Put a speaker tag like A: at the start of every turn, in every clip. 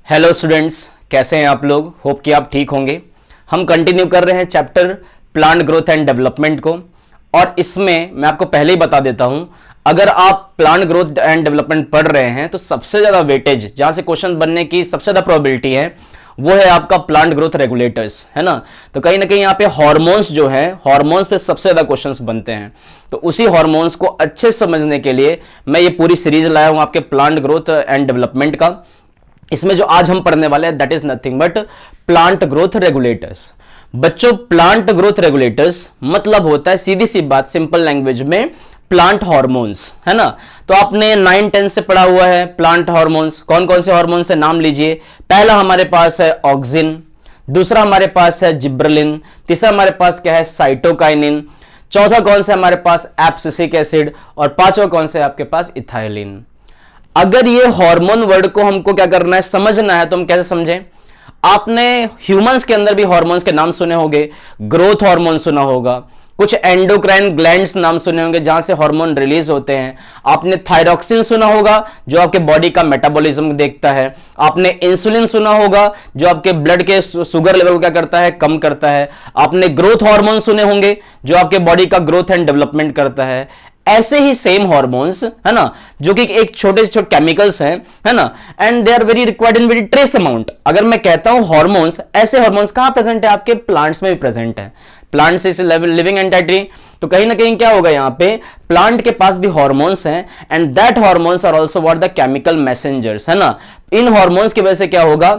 A: Hello students, कैसे हैं आप लोग। होप कि आप ठीक होंगे। हम कंटिन्यू कर रहे हैं chapter plant growth and development को, और इसमें मैं आपको पहले ही बता देता हूं, अगर आप प्लांट ग्रोथ एंड डेवलपमेंट पढ़ रहे हैं तो सबसे ज्यादा वेटेज, जहां से क्वेश्चन बनने की सबसे ज्यादा प्रोबेबिलिटी है, वो है आपका प्लांट ग्रोथ रेगुलेटर्स, है ना। तो कहीं ना कहीं यहाँ पे हार्मोन्स जो है, हार्मोन्स पे सबसे ज्यादा क्वेश्चंस बनते हैं। तो उसी हार्मोन्स को अच्छे से समझने के लिए मैं ये पूरी सीरीज लाया हूं आपके प्लांट ग्रोथ एंड डेवलपमेंट का। इसमें जो आज हम पढ़ने वाले हैं that is nothing but plant growth regulators. बच्चों, प्लांट ग्रोथ रेगुलेटर्स मतलब होता है, सीधी सी बात, सिंपल लैंग्वेज में, प्लांट हार्मोन्स, है ना। तो आपने 9-10 से पढ़ा हुआ है प्लांट हार्मोन्स। कौन कौन से हार्मोन्स है नाम लीजिए। पहला हमारे पास है ऑक्सिन, दूसरा हमारे पास है जिब्रेलिन, तीसरा हमारे पास क्या है साइटोकाइनिन, चौथा कौन सा हमारे पास एब्सिसिक एसिड, और पांचवा कौन सा है आपके पास इथाइलिन। अगर ये हार्मोन वर्ड को हमको क्या करना है, समझना है, तो हम कैसे समझें। आपने ह्यूमंस के अंदर भी हार्मोन्स के नाम सुने होंगे। ग्रोथ हार्मोन सुना होगा, कुछ एंडोक्राइन ग्लैंड्स नाम सुने होंगे जहां से हार्मोन रिलीज होते हैं। आपने थायरॉक्सिन सुना होगा जो आपके बॉडी का मेटाबॉलिज्म देखता है। आपने इंसुलिन सुना होगा जो आपके ब्लड के शुगर लेवल को क्या करता है, कम करता है। आपने ग्रोथ हार्मोन सुने होंगे जो आपके बॉडी का ग्रोथ एंड डेवलपमेंट करता है। ऐसे ही सेम हॉर्मोन्स, है ना, जो कि एक छोटे छोटे केमिकल्स हैं, है ना, and they are very required in very trace amount. अगर मैं कहता हूं हॉर्मोन्स, ऐसे हॉर्मोन्स कहां प्रेजेंट है, आपके प्लांट्स में भी प्रेजेंट है। प्लांट्स इज लिविंग एंटिटी, तो कहीं ना कहीं क्या होगा, यहां पे प्लांट के पास भी हॉर्मोन्स हैं, and that hormones are also what the chemical messengers, है ना। इन हॉर्मोन्स की वजह से क्या होगा,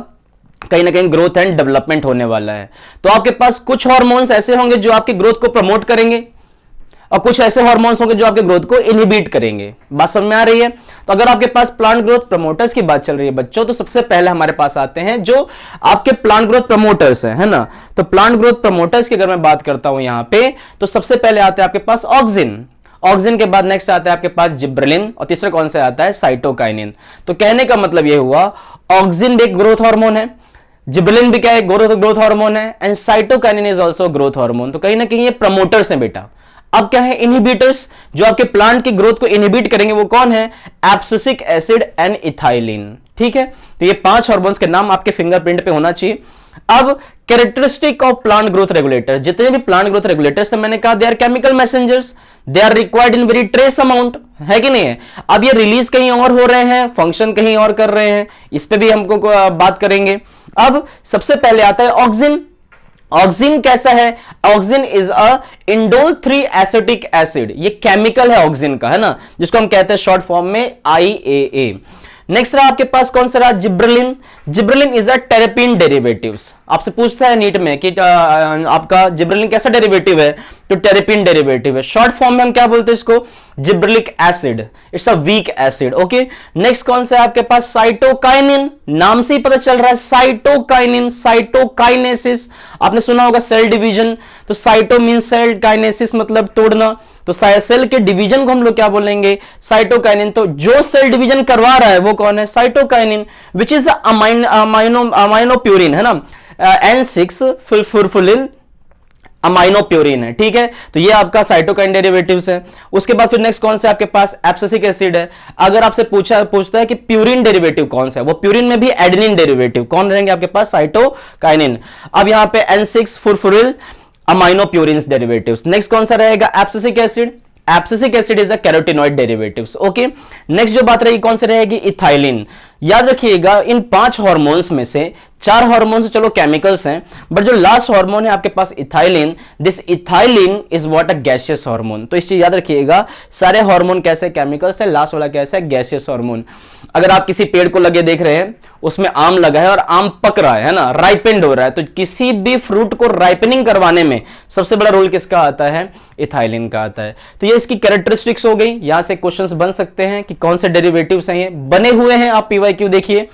A: कहीं ना कहीं ग्रोथ एंड डेवलपमेंट होने वाला है। तो आपके पास कुछ हॉर्मोन्स ऐसे होंगे जो आपकी ग्रोथ को प्रमोट करेंगे, और कुछ ऐसे हार्मोन्स होंगे जो आपके ग्रोथ को इनहिबिट करेंगे। बात समझ में आ रही है। तो अगर आपके पास प्लांट ग्रोथ प्रमोटर्स की बात चल रही है बच्चों, तो सबसे पहले हमारे पास आते हैं जो आपके प्लांट ग्रोथ प्रमोटर्स हैं, है ना। तो प्लांट ग्रोथ प्रमोटर्स की अगर मैं बात करता हूं यहां पे, तो सबसे पहले आते हैं आपके पास ऑक्सिन। ऑक्सिन के बाद नेक्स्ट आता है आपके पास जिब्रेलिन, और तीसरा कौन सा आता है, साइटोकाइनिन। तो कहने का मतलब यह हुआ, ऑक्सिन भी एक ग्रोथ हार्मोन है, जिब्रेलिन भी क्या है, ग्रोथ हार्मोन है, and cytokinin is also growth hormone. तो कहीं ना कहीं ये प्रमोटर्स हैं बेटा। अब क्या है, इनहिबिटर्स, जो आपके प्लांट की ग्रोथ को इनहिबिट करेंगे, वो कौन है, एब्सिसिक एसिड एंड इथाइलिन। ठीक है, तो ये 5 हार्मोन्स के नाम आपके फिंगरप्रिंट पे होना चाहिए। अब characteristic of plant growth regulator, जितने भी प्लांट ग्रोथ रेगुलेटर्स है, मैंने कहा they are chemical messengers, they are required in very trace amount, है कि नहीं है। अब ये रिलीज कहीं और हो रहे हैं, फंक्शन कहीं और कर रहे हैं, इस पे भी हमको बात करेंगे। अब सबसे पहले आता है ऑक्सिन। ऑक्सिन कैसा है, auxin is a indole 3 acetic acid, ये केमिकल है ऑक्सिन का, है ना, जिसको हम कहते हैं शॉर्ट फॉर्म में IAA। नेक्स्ट रहा आपके पास कौन सा रहा, gibberellin. Gibberellin is a terpene derivatives. आपसे पूछता है नीट में कि आपका जिब्रेलिन कैसा डेरिवेटिव है, तो टेरेपिन डेरिवेटिव है। शॉर्ट फॉर्म में हम क्या बोलते हैं इसको, gibberellic acid, it's a weak acid. Okay, next कौन सा है आपके पास, साइटोकाइनिन। नाम से ही पता चल रहा है, साइटोकाइनिन, साइटोकाइनेसिस। आपने सुना होगा सेल डिवीजन, तो साइटो मीन सेल, काइनेसिस मतलब तोड़ना, तो सेल के डिवीजन को हम लोग क्या बोलेंगे, साइटोकाइनिन। तो जो सेल डिवीजन करवा रहा है वो कौन है, साइटोकाइनिन, विच इज अमाइनोप्यूरिन, है ना, N6 फुलफुलिल अमाइनोप्यूरिन है। ठीक है, तो ये आपका साइटोकाइन डेरिवेटिव्स है। उसके बाद फिर नेक्स्ट कौन सा आपके पास, एब्सिसिक एसिड है। अगर आपसे पूछता है कि प्यूरिन डेरिवेटिव कौन सा है, वो प्यूरिन में भी एडेनिन डेरिवेटिव कौन रहेंगे आपके पास, साइटोकाइनिन। अब यहां पे N6 फुलफुलिल अमाइनोप्यूरिन्स डेरिवेटिव्स। नेक्स्ट कौन सा रहेगा, abscisic acid. Abscisic acid is a carotenoid derivatives. Okay, next जो बात रहेगी कौन सी रहेगी, इथाइलिन। याद रखिएगा, इन 5 हार्मोन्स में से 4 हार्मोन्स चलो केमिकल्स हैं, बट जो लास्ट हार्मोन है आपके पास ethylene, this ethylene is what a gaseous hormone. तो इस चीज याद रखिएगा, सारे हार्मोन कैसे केमिकल्स है, लास्ट वाला कैसा है, गैसियस हार्मोन। अगर आप किसी पेड़ को लगे देख रहे हैं, उसमें आम लगा है और आम पक रहा है ना, राइपेंड हो रहा है, तो किसी भी फ्रूट को राइपनिंग करवाने में सबसे बड़ा रोल किसका आता है, इथाइलिन का आता है। तो ये इसकी कैरेक्टरिस्टिक्स हो गई। यहां से क्वेश्चंस बन सकते हैं कि कौन से डेरिवेटिव्स हैं, ये बने हुए हैं, आप PYQ देखिए।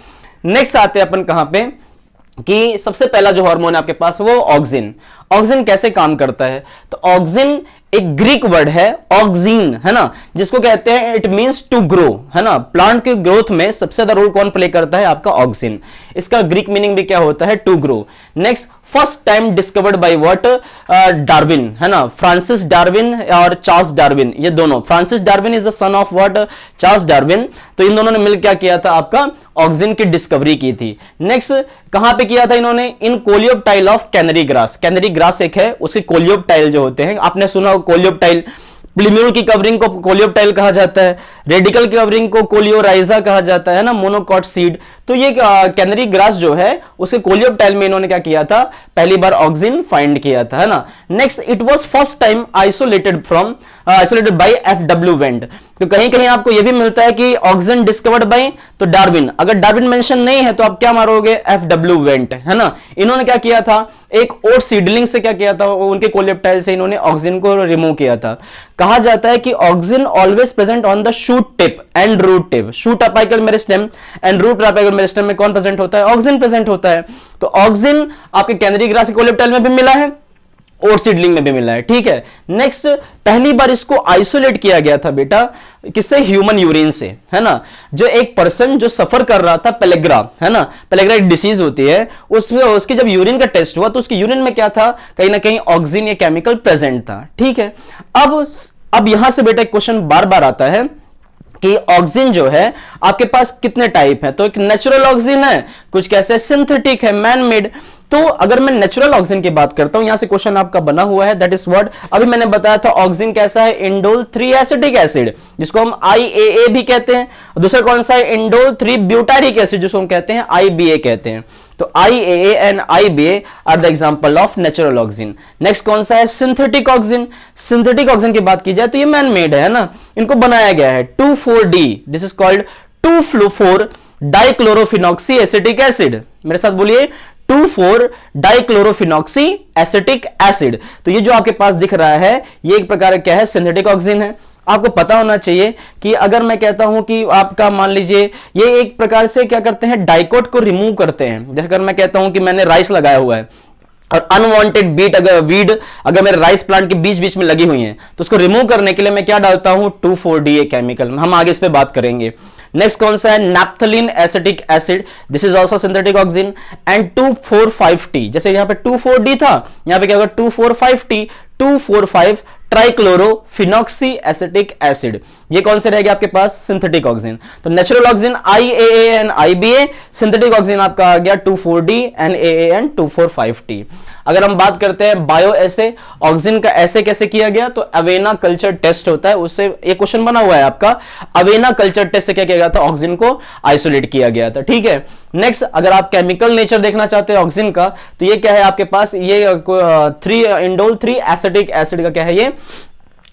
A: नेक्स्ट आते हैं अपन कहां पे, कि सबसे पहला जो हार्मोन है आपके पास वो ऑक्सिन। ऑक्सिन कैसे काम करता है? तो ऑक्सिन एक ग्रीक वर्ड है ऑक्सीन, है ना, जिसको कहते हैं इट मींस टू ग्रो, है ना। प्लांट के ग्रोथ में सबसे ज्यादा रोल कौन प्ले करता है? आपका ऑक्सीन। इसका ग्रीक मीनिंग भी क्या होता है? To grow. Next, first time discovered by what? Darwin, है ना, फ्रांसिस डार्विन और चार्ल्स डार्विन, ये दोनों। Francis Darwin is the son of what? Charles Darwin. तो इन दोनों ने मिलकर क्या किया था? आपका ऑक्सीन की डिस्कवरी की थी। नेक्स्ट, कहां पे किया था इन्होंने? In coleoptile of canary grass. Canary grass एक है, उसके कोलियोप्टाइल जो होते हैं, आपने सुना कोलियोप्टाइल। प्लीम्यूल की कवरिंग को कोलियोप्टाइल कहा जाता है, रेडिकल की कवरिंग को कोलियोराइजा कहा जाता है ना, मोनोकॉट सीड। तो ये कैनरी ग्रास जो है उसके कोलियोप्टाइल में इन्होंने क्या किया था? पहली बार ऑक्सीन फाइंड किया था, है ना। Next, it was first time isolated by F W. Went. तो कहीं कहीं आपको यह भी मिलता है कि ऑक्सीन डिस्कवर्ड बाय तो डार्विन, अगर डार्विन मेंशन नहीं है तो आप क्या मारोगे? एफ.डब्ल्यू. वेंट, है ना। इन्होंने क्या किया था? एक ओट सीडलिंग से क्या किया था? उनके कोलियोप्टाइल से इन्होंने ऑक्सीन को रिमूव किया था। कहा जाता है कि auxin always present on the shoot tip and root tip. Shoot apical meristem and root apical meristem में कौन प्रेजेंट होता है? ऑक्सीन प्रेजेंट होता है। तो ऑक्सीन आपके कैनरी ग्रास के कोलियोप्टाइल में भी मिला है, और सीडलिंग में भी मिला है, ठीक है। नेक्स्ट, पहली बार इसको आइसोलेट किया गया था बेटा, किससे? ह्यूमन यूरिन से, है ना। जो एक पर्सन जो सफर कर रहा था पेलेग्रा, है ना, पेलेग्रा एक डिसीज होती है, उसमें उसकी जब यूरिन का टेस्ट हुआ तो उसकी यूरिन में क्या था? कहीं ना कहीं ऑक्सीन या केमिकल प्रेजेंट था, ठीक है। अब यहां से बेटा एक क्वेश्चन बार बार आता है कि ऑक्सीन जो है आपके पास कितने टाइप है? तो एक नेचुरल ऑक्सीन है, कुछ कैसे सिंथेटिक है, मैन मेड। तो अगर मैं नेचुरल ऑक्सीजन की बात करता हूं, यहां से क्वेश्चन आपका बना हुआ है, दैट इज व्हाट? अभी मैंने बताया था ऑक्सीजन कैसा है? इंडोल 3 एसिटिक एसिड, जिसको हम IAA भी कहते हैं। दूसरा कौन सा है? इंडोल 3 ब्यूटारिक एसिड, जिसको हम कहते हैं IBA कहते हैं। तो IAA and IBA are the example of natural oxygen. Next कौन सा है? Synthetic oxygen. सिंथेटिक ऑक्सीजन की बात की जाए तो ये मैन मेड है ना, इनको बनाया गया है। 2,4-D, this is called 2,4 dichlorophenoxy acetic acid. मेरे साथ बोलिए, 2,4 डाइक्लोरोफिनॉक्सी एसिटिक एसिड। तो ये जो आपके पास दिख रहा है, ये एक प्रकार क्या है? सिंथेटिक ऑक्सीजन है। आपको पता होना चाहिए कि अगर मैं कहता हूं कि आपका मान लीजिए ये एक प्रकार से क्या करते हैं? डाइकोट को रिमूव करते हैं। जैसे अगर मैं कहता हूं कि मैंने राइस लगाया हुआ है और अनवांटेड वीड अगर मेरे राइस प्लांट के बीच बीच में लगी हुई है, तो उसको रिमूव करने के लिए मैं क्या डालता हूं? 2,4-DA chemical. हम आगे इस पे बात करेंगे। नेक्स्ट कौन सा है? Naphthalene acetic acid, this is also synthetic oxygen. And 2,4,5-T, जैसे यहां पे 2,4-D था, यहां पे क्या होगा? 2,4,5-T, 2,4,5 ट्राइक्लोरोफिनॉक्सी acetic acid. ये कौन से रहेंगे आपके पास? Synthetic auxin. तो natural auxin IAA and IBA, synthetic auxin आपका आ गया 2,4-D and AA and 2,4,5-T। अगर हम बात करते हैं बायो एसे, ऑक्सीजन का ऐसे कैसे किया गया? तो अवेना कल्चर टेस्ट होता है, उससे एक क्वेश्चन बना हुआ है आपका। अवेना कल्चर टेस्ट से क्या किया गया था? ऑक्सीजन को आइसोलेट किया गया था, ठीक है। नेक्स्ट, अगर आप केमिकल नेचर देखना चाहते हैं ऑक्सीजन का, तो ये क्या है आपके पास? ये इंडोल 3 एसिटिक एसिड का क्या है? ये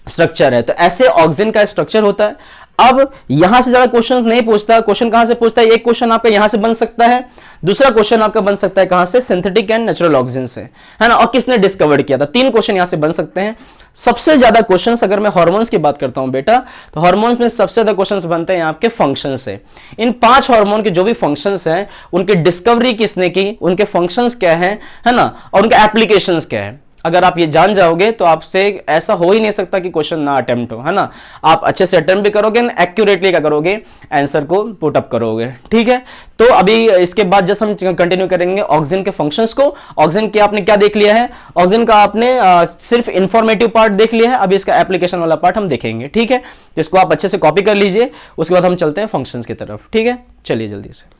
A: स्ट्रक्चर है। तो ऐसे ऑक्सीजन का स्ट्रक्चर होता है। अब यहां से ज्यादा क्वेश्चंस नहीं पूछता। क्वेश्चन कहां से पूछता है? एक क्वेश्चन आपका यहां से बन सकता है, दूसरा क्वेश्चन आपका बन सकता है कहां से? सिंथेटिक एंड नेचुरल ऑक्सीजन से, है ना। और किसने डिस्कवर्ड किया था? 3 क्वेश्चन यहां से बन सकते हैं। सबसे ज्यादा क्वेश्चंस अगर मैं हार्मोन्स की बात करता हूं बेटा, तो हार्मोन्स में सबसे ज्यादा क्वेश्चंस बनते हैं आपके फंक्शन से। इन 5 हार्मोन के जो भी फंक्शंस हैं, उनकी डिस्कवरी किसने की, उनके फंक्शंस क्या है ना, और उनके एप्लीकेशंस क्या है। अगर आप ये जान जाओगे तो आपसे ऐसा हो ही नहीं सकता कि क्वेश्चन ना अटेम्प्ट हो, है ना। आप अच्छे से अटेम्प्ट भी करोगे, एक्यूरेटली क्या करोगे? आंसर को पुट अप करोगे, ठीक है। तो अभी इसके बाद जस्ट हम कंटिन्यू करेंगे ऑक्सीजन के फंक्शंस को। ऑक्सीजन के आपने क्या देख लिया है? ऑक्सीजन का आपने सिर्फ इंफॉर्मेटिव पार्ट देख लिया है, अभी इसका एप्लीकेशन वाला पार्ट हम देखेंगे, ठीक है। जिसको आप अच्छे से कॉपी कर लीजिए, उसके बाद हम चलते हैं फंक्शंस की तरफ, ठीक है। चलिए जल्दी से।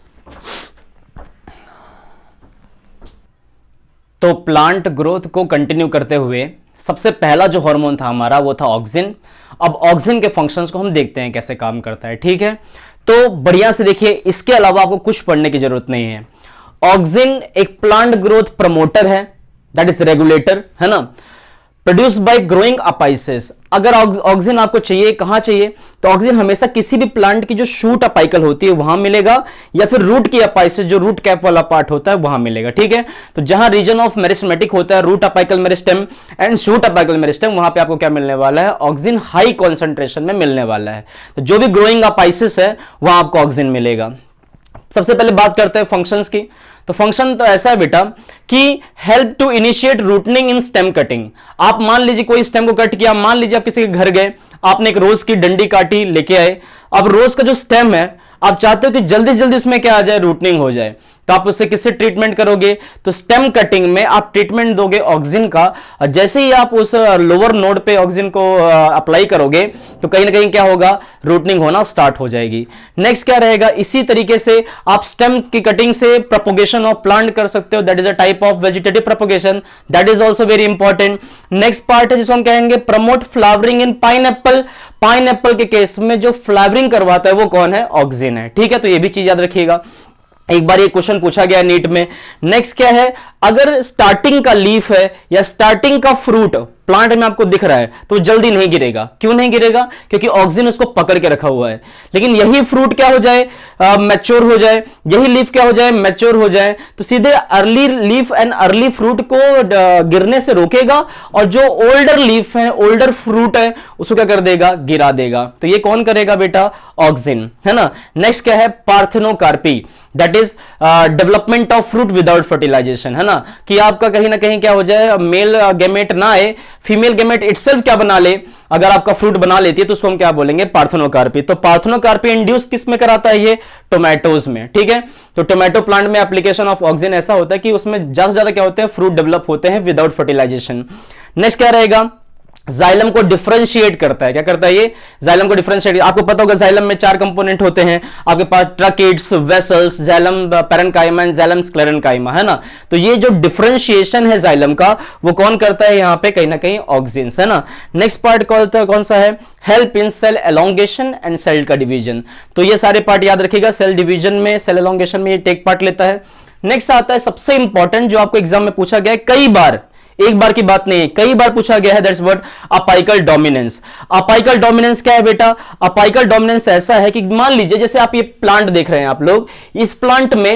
A: तो प्लांट ग्रोथ को कंटिन्यू करते हुए सबसे पहला जो हार्मोन था हमारा, वो था ऑक्सीजन। अब ऑक्सीजन के फंक्शंस को हम देखते हैं कैसे काम करता है, ठीक है। तो बढ़िया से देखिए, इसके अलावा आपको कुछ पढ़ने की जरूरत नहीं है। ऑक्सीजन एक प्लांट ग्रोथ प्रमोटर है, दैट इज रेगुलेटर, है ना। Produce by growing apices. अगर ऑक्सीजन आपको चाहिए, कहां चाहिए? तो ऑक्सीजन हमेशा किसी भी प्लांट की जो शूट अपाइकल होती है वहां मिलेगा, या फिर रूट की अपाइसेस, जो रूट कैप वाला पार्ट होता है वहां मिलेगा, ठीक है। तो जहां रीजन ऑफ मेरिस्टेमेटिक होता है, root apical meristem and shoot apical meristem, वहां पे आपको क्या मिलने वाला है? ऑक्सीजन हाई कॉन्सेंट्रेशन में मिलने वाला है। तो जो भी ग्रोइंग अपाइसेस है वहां आपको ऑक्सीजन मिलेगा। सबसे पहले बात करते हैं फंक्शंस की। तो फंक्शन तो ऐसा है बेटा कि help to initiate rooting in stem cutting. आप मान लीजिए कोई स्टेम को कट किया, मान लीजिए आप किसी के घर गए, आपने एक रोज की डंडी काटी, लेके आए। अब रोज का जो स्टेम है, आप चाहते हो कि जल्दी से जल्दी उसमें क्या आ जाए, रूटनिंग हो जाए। तो आप उससे किससे ट्रीटमेंट करोगे, तो स्टेम कटिंग में आप ट्रीटमेंट दोगे ऑक्सिन का। जैसे ही आप उस लोअर नोड पे ऑक्सिन को अप्लाई करोगे तो कहीं ना कहीं क्या होगा, रूटनिंग होना स्टार्ट हो जाएगी। नेक्स्ट क्या रहेगा, इसी तरीके से आप स्टेम की कटिंग से प्रोपोगेशन ऑफ प्लांट कर सकते हो, that is a type of vegetative propagation, that is also very important. Next part है जिसको हम कहेंगे प्रमोट फ्लावरिंग इन पाइनएप्पल। पाइनएप्पल के केस में जो फ्लावरिंग करवाता है वो कौन है, ऑक्सिन है। ठीक है, तो ये भी चीज याद रखिएगा, एक बार ये क्वेश्चन पूछा गया नीट में। नेक्स्ट क्या है, अगर स्टार्टिंग का लीफ है या स्टार्टिंग का फ्रूट प्लांट में आपको दिख रहा है तो जल्दी नहीं गिरेगा। क्यों नहीं गिरेगा, क्योंकि ऑक्सिन उसको पकड़ के रखा हुआ है। लेकिन यही फ्रूट क्या हो जाए, मैच्योर हो जाए, यही लीफ क्या हो जाए, मैच्योर हो जाए, तो सीधे early leaf and early fruit को गिरने से रोकेगा, और जो ओल्डर लीफ है, ओल्डर फ्रूट है, उसको क्या कर देगा, गिरा देगा। तो ये कौन करेगा बेटा, ऑक्सिन, है ना। नेक्स्ट क्या है, parthenocarpy, that is development of fruit without fertilisation, है ना, कि आपका कहीं ना कहीं क्या हो जाए, मेल गेमेट ना आए, फीमेल गेमेट इटसेल्फ क्या बना ले, अगर आपका फ्रूट बना लेती है तो उसको हम क्या बोलेंगे, पार्थेनोकार्पी। तो पार्थेनोकार्पी इंड्यूस किस में कराता है, ये टोमेटोज में। ठीक है, तो टोमेटो प्लांट में एप्लीकेशन ऑफ ऑक्सिन ऐसा होता है कि उसमें ज्यादा से ज्यादा क्या होते हैं, फ्रूट डेवलप होते हैं विदाउट फर्टिलाइजेशन। नेक्स्ट क्या रहेगा, जाइलम को डिफरेंशिएट करता है। क्या करता है ये, जाइलम को डिफरेंशिएट। आपको पता होगा जाइलम में 4 कंपोनेंट होते हैं आपके पास, tracheids, vessels, xylem parenchyma and xylem sclerenchyma, है ना। तो ये जो डिफरेंशिएशन है जाइलम का, वो कौन करता है यहाँ पे, कहीं ना कहीं ऑक्सिन, है ना। नेक्स्ट पार्ट कौन सा है, help in cell elongation and cell का डिवीजन। तो ये सारे पार्ट याद रखिएगा, सेल डिवीजन में, सेल एलोंगेशन में ये टेक पार्ट लेता है। नेक्स्ट आता है सबसे इंपॉर्टेंट, जो आपको एग्जाम में पूछा गया है कई बार, एक बार की बात नहीं है, कई बार पूछा गया है, that's what, apical dominance. Apical dominance क्या है बेटा, अपाइकल डोमिनेंस ऐसा है कि मान लीजिए जैसे आप ये प्लांट देख रहे हैं आप लोग, इस प्लांट में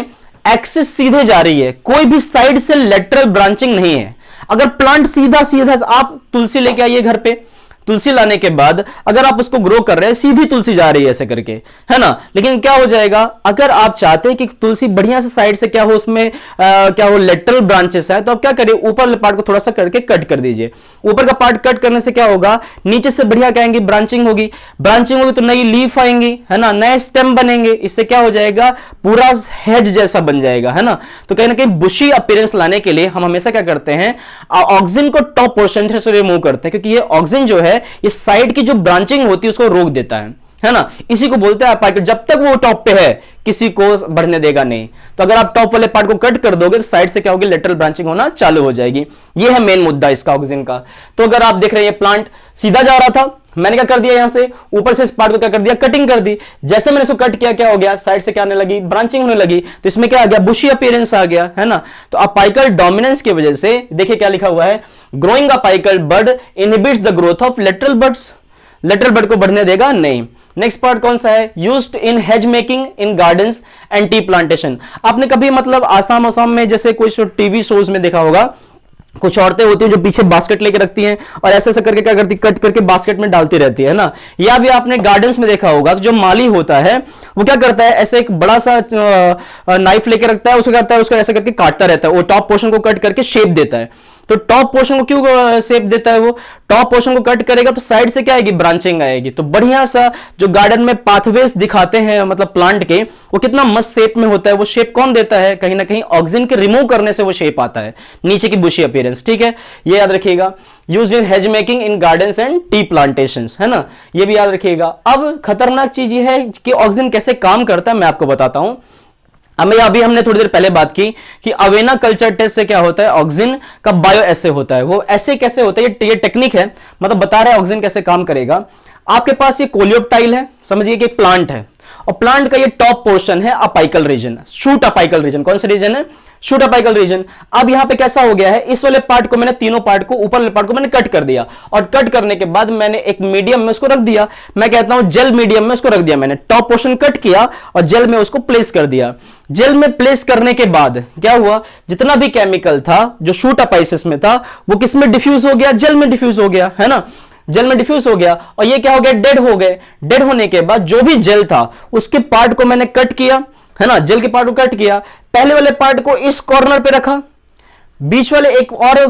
A: एक्सिस सीधे जा रही है, कोई भी साइड से लेटरल ब्रांचिंग नहीं है। अगर प्लांट सीधा सीधा, आप तुलसी लेके आइए घर पे, तुलसी लाने के बाद अगर आप उसको ग्रो कर रहे हैं, सीधी तुलसी जा रही है ऐसे करके, है ना। लेकिन क्या हो जाएगा, अगर आप चाहते हैं कि तुलसी बढ़िया से साइड से क्या हो, उसमें क्या हो, लेटरल ब्रांचेस है, तो आप क्या करिए, ऊपर वाले पार्ट को थोड़ा सा करके कट कर दीजिए। ऊपर का पार्ट कट करने से क्या होगा, नीचे से बढ़िया क्या आएंगी, ब्रांचिंग होगी। ब्रांचिंग होगी तो नई लीफ आएंगी, है ना, नए स्टेम बनेंगे। इससे क्या हो जाएगा, पूरा हेज जैसा बन जाएगा, है ना। तो कहीं ना कहीं बुशी अपीयरेंस लाने के लिए हम हमेशा क्या करते हैं, ऑक्सिन को टॉप पोर्शन से रिमूव करते हैं, क्योंकि ये ऑक्सिन जो है ये साइड की जो ब्रांचिंग होती है उसको रोक देता है ना। इसी को बोलते हैं अपाइकल, जब तक वो टॉप पे है किसी को बढ़ने देगा नहीं। तो अगर आप टॉप वाले पार्ट को कट कर दोगे तो साइड से क्या होगी, लेटरल ब्रांचिंग होना चालू हो जाएगी। ये है मेन मुद्दा इसका ऑक्सिन का। तो अगर आप देख रहे हैं प्लांट सीधा जा रहा था, मैंने क्या कर दिया, यहां से ऊपर से इस पार्ट को क्या कर दिया, कटिंग कर दी। जैसे मैंने इसको कट किया, क्या हो गया, साइड से क्या आने लगी, ब्रांचिंग होने लगी। तो इसमें क्या आ गया, बुशी अपीयरेंस आ गया, है ना। तो अपाइकल डोमिनेंस की वजह से देखिए क्या लिखा हुआ है, growing apical bud inhibits the growth of lateral buds, lateral bud को बढ़ने देगा नहीं। नेक्स्ट पार्ट कौन सा है, used in hedge making in gardens and tea plantation. आपने कभी मतलब आसाम में जैसे कोई टीवी शोज में देखा होगा, कुछ औरतें होती हैं जो पीछे बास्केट लेके रखती हैं और ऐसे ऐसे करके क्या करती, कट करके बास्केट में डालती रहती है ना। या भी आपने गार्डन्स में देखा होगा जो माली होता है वो क्या करता है, ऐसे एक बड़ा सा नाइफ लेके रखता है, उसको करता है, उसको ऐसे करके काटता रहता है, वो टॉप पोर्शन को कट करके शेप देता है। तो टॉप पोर्शन को क्यों शेप देता है, वो टॉप पोर्शन को कट करेगा तो साइड से क्या आएगी, ब्रांचिंग आएगी। तो बढ़िया सा जो गार्डन में पाथवेज दिखाते हैं मतलब प्लांट के, वो कितना मस्त शेप में होता है। वो शेप कौन देता है, कहीं ना कहीं ऑक्सिन के रिमूव करने से वो शेप आता है, नीचे की बुशी अपीयरेंस। ठीक है, ये याद रखिएगा, used in hedge making in gardens and T plantations, है ना, ये भी याद रखिएगा। अब खतरनाक चीज ये है कि ऑक्सिन कैसे काम करता है, मैं आपको बताता हूं। अभी हमने थोड़ी देर पहले बात की कि अवेना कल्चर टेस्ट से क्या होता है, ऑक्सिन का बायो एसे होता है। वो ऐसे कैसे होता है, ये टेक्निक है, मतलब बता रहा है ऑक्सिन कैसे काम करेगा। आपके पास ये कोलियोप्टाइल है, समझिए कि एक प्लांट है, और प्लांट का ये टॉप पोर्शन है apical region, shoot apical region. कौन सा रीजन है, शूट अपाइकल रीजन। अब यहां पे कैसा हो गया है, इस वाले पार्ट को मैंने, तीनों पार्ट को, ऊपर वाले पार्ट को मैंने कट कर दिया, और कट करने के बाद मैंने एक मीडियम में उसको रख दिया। मैं कहता हूं जेल मीडियम में उसको रख दिया मैंने, टॉप पोर्शन कट किया और जेल में उसको प्लेस कर दिया। जेल में प्लेस करने के बाद क्या हुआ, जितना भी केमिकल था जो शूट अपाइसिस में था वो किस में डिफ्यूज हो गया, जेल में डिफ्यूज हो गया, है ना, जेल में डिफ्यूज हो गया। और ये क्या हो गया, डेड हो गए। डेड होने के बाद जो भी जेल था उसके पार्ट को मैंने कट किया, है ना, जेल के पार्ट को कट किया, पहले वाले पार्ट को इस कॉर्नर पे रखा, बीच वाले एक और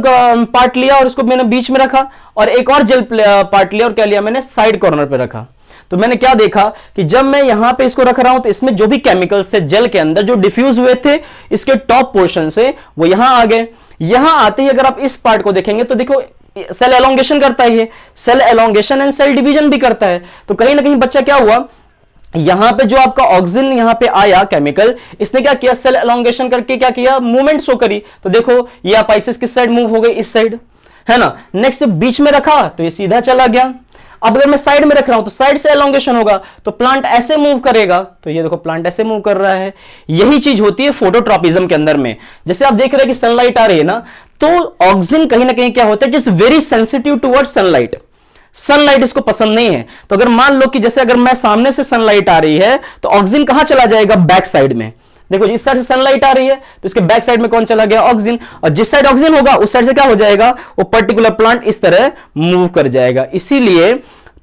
A: पार्ट लिया और उसको मैंने बीच में रखा, और एक और जेल पार्ट लिया और क्या लिया मैंने, साइड कॉर्नर पे रखा। तो मैंने क्या देखा कि जब मैं यहां पे इसको रख रहा हूं तो इसमें जो भी केमिकल्स थे जेल के अंदर जो डिफ्यूज हुए थे इसके टॉप पोर्शन से, वो यहां आ गए। यहां आते ही अगर आप इस पार्ट को देखेंगे तो देखो सेल एलोंगेशन करता है, ये cell elongation and cell division भी करता है। तो कहीं ना कहीं बच्चा क्या हुआ, यहां पे जो आपका ऑक्सीजन यहां पे आया केमिकल, इसने क्या किया, सेल एलोंगेशन करके क्या किया, मूवमेंट शो करी। तो देखो ये आप आइसिस किस साइड मूव हो गई, इस साइड, है ना। नेक्स्ट बीच में रखा तो ये सीधा चला गया। अब अगर मैं साइड में रख रहा हूं तो साइड से एलोंगेशन होगा, तो प्लांट ऐसे मूव करेगा। तो ये देखो प्लांट ऐसे मूव कर रहा है। यही चीज होती है फोटोट्रॉपिज्म के अंदर में। जैसे आप देख रहे हैं कि सनलाइट आ रही है ना, तो ऑक्सीजन कहीं ना कहीं क्या होता है, it is very sensitive towards sunlight. Sunlight इसको पसंद नहीं है। तो अगर मान लो कि जैसे अगर मैं सामने से सनलाइट आ रही है तो ऑक्सीजन कहां चला जाएगा, बैक साइड में। देखो इस साइड से सनलाइट आ रही है तो इसके बैक साइड में कौन चला गया, ऑक्सीजन। और जिस साइड ऑक्सीजन होगा उस साइड से क्या हो जाएगा, वो पर्टिकुलर प्लांट इस तरह मूव कर जाएगा। इसीलिए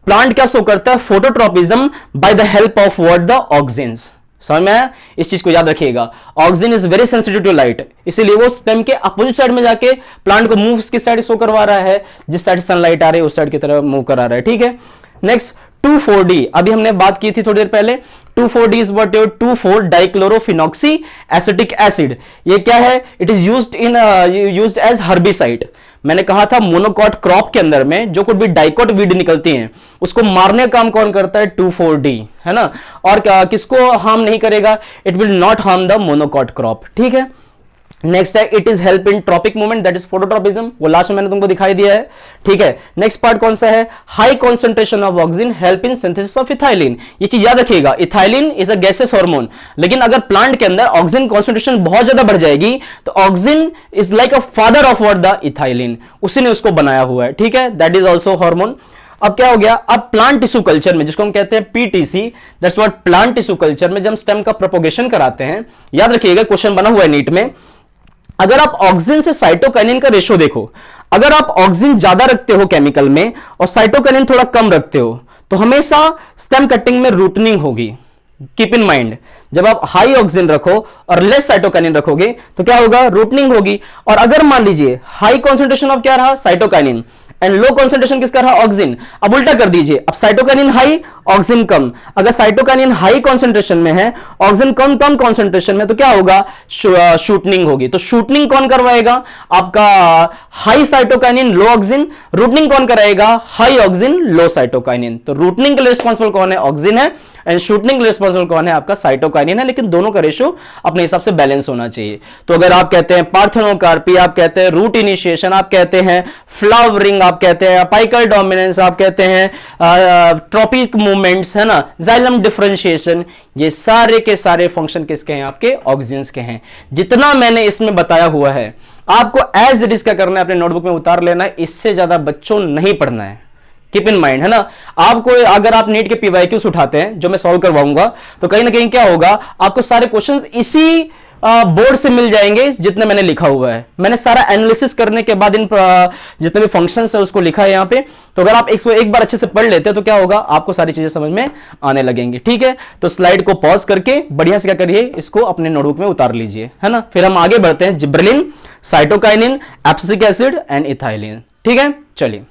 A: प्लांट क्या शो करता है, phototropism by the help of what, the oxygens. समझ में आया, इस चीज को याद रखिएगा। Oxygen is very sensitive to light, इसीलिए वो स्टेम के अपोजिट साइड में जाके प्लांट को मूव किस साइड शो करवा रहा है, जिस साइड सनलाइट आ रही है उस साइड की तरफ मूव करा रहा है। ठीक है, नेक्स्ट 2,4-D, अभी हमने बात की थी थोड़ी देर पहले। 2,4-D is what, 2,4 dichlorophenoxy acetic acid. ये क्या है, it is used as herbicide. मैंने कहा था मोनोकॉट क्रॉप के अंदर में जो कुछ भी डाइकोट वीड निकलती हैं उसको मारने का काम कौन करता है, 2,4-D, है ना। और किसको हार्म नहीं करेगा, it will not harm the monocot crop. ठीक है, नेक्स्ट है it is help in tropic movement, that is phototropism, वो लास्ट में मैंने तुमको दिखाई दिया है। ठीक है, नेक्स्ट पार्ट कौन सा है, high concentration of oxygen help in synthesis of ethylene. ये चीज याद रखिएगा, ethylene is a gases hormone, लेकिन अगर प्लांट के अंदर ऑक्सीजन कॉन्सेंट्रेशन बहुत ज्यादा बढ़ जाएगी तो oxygen is like a father of what, the ethylene, उसी ने उसको बनाया हुआ है। ठीक है, दैट इज ऑल्सो हार्मोन। अब क्या हो गया, अब प्लांट टिश्यू कल्चर में जिसको हम कहते हैं PTC, that's what, plant tissue culture में जब स्टेम का प्रोपोगेशन कराते हैं, याद रखिएगा क्वेश्चन बना हुआ है नीट में, अगर आप ऑक्सीजन से साइटोकाइनिन का रेशो देखो, अगर आप ऑक्सीजन ज्यादा रखते हो केमिकल में और साइटोकाइनिन थोड़ा कम रखते हो तो हमेशा स्टेम कटिंग में रूटनिंग होगी। कीप इन माइंड, जब आप हाई ऑक्सीजन रखो और लेस साइटोकाइनिन रखोगे तो क्या होगा, रूटनिंग होगी। और अगर मान लीजिए हाई कॉन्सेंट्रेशन ऑफ क्या रहा, साइटोकाइनिन, एंड लो कॉन्सेंट्रेशन किसका रहा, ऑक्सीजन, अब उल्टा कर दीजिए, अब साइटोकाइनिन हाई ऑक्सीजन कम। अगर साइटोकाइनिन हाई कॉन्सेंट्रेशन में है, ऑक्सीजन कम कम कॉन्सेंट्रेशन में, तो क्या होगा, शूटनिंग होगी। तो शूटनिंग कौन करवाएगा, आपका हाई साइटोकाइनिन लो ऑक्सीजन, रूटनिंग कौन कराएगा, हाई ऑक्सीजन लो साइटोकाइनिन। तो रूटनिंग के लिए रिस्पॉन्सिबल कौन है, ऑक्सीजन है, एंड शूटनिंग के लिए रिस्पॉन्सिबल कौन है, आपका साइटोकाइनिन है। लेकिन दोनों का रेशो अपने हिसाब से बैलेंस होना चाहिए। तो अगर आप कहते हैं पार्थेनोकार्पी, आप कहते हैं रूट इनिशिएशन, आप कहते हैं फ्लावरिंग, आप कहते हैं अपाइकल डोमिनेंस, आप कहते हैं ट्रॉपिक मूवमेंट्स, है ना, जाइलम डिफरेंशिएशन, ये सारे के सारे फंक्शन किसके हैं, आपके ऑक्सीजन के हैं। जितना मैंने इसमें बताया हुआ है आपको एज इट इज क्या करना है, अपने नोटबुक में उतार लेना है, इससे ज्यादा बच्चों नहीं पढ़ना है। कीप इन माइंड, है ना। आपको अगर आप नीट के पीवाईक्यूज उठाते हैं जो मैं सॉल्व करवाऊंगा तो कहीं ना कहीं क्या होगा, आपको सारे क्वेश्चंस इसी बोर्ड से मिल जाएंगे जितने मैंने लिखा हुआ है। मैंने सारा एनालिसिस करने के बाद इन जितने भी फंक्शंस है उसको लिखा है यहाँ पे। तो अगर आप एक बार अच्छे से पढ़ लेते हैं तो क्या होगा, आपको सारी चीजें समझ में आने लगेंगी। ठीक है, तो स्लाइड को पॉज करके बढ़िया से क्या करिए, इसको अपने नोटबुक में उतार लीजिए, है ना। फिर हम आगे बढ़ते हैं, gibberellin, cytokinin, abscisic acid and ethylene. ठीक है, चलिए।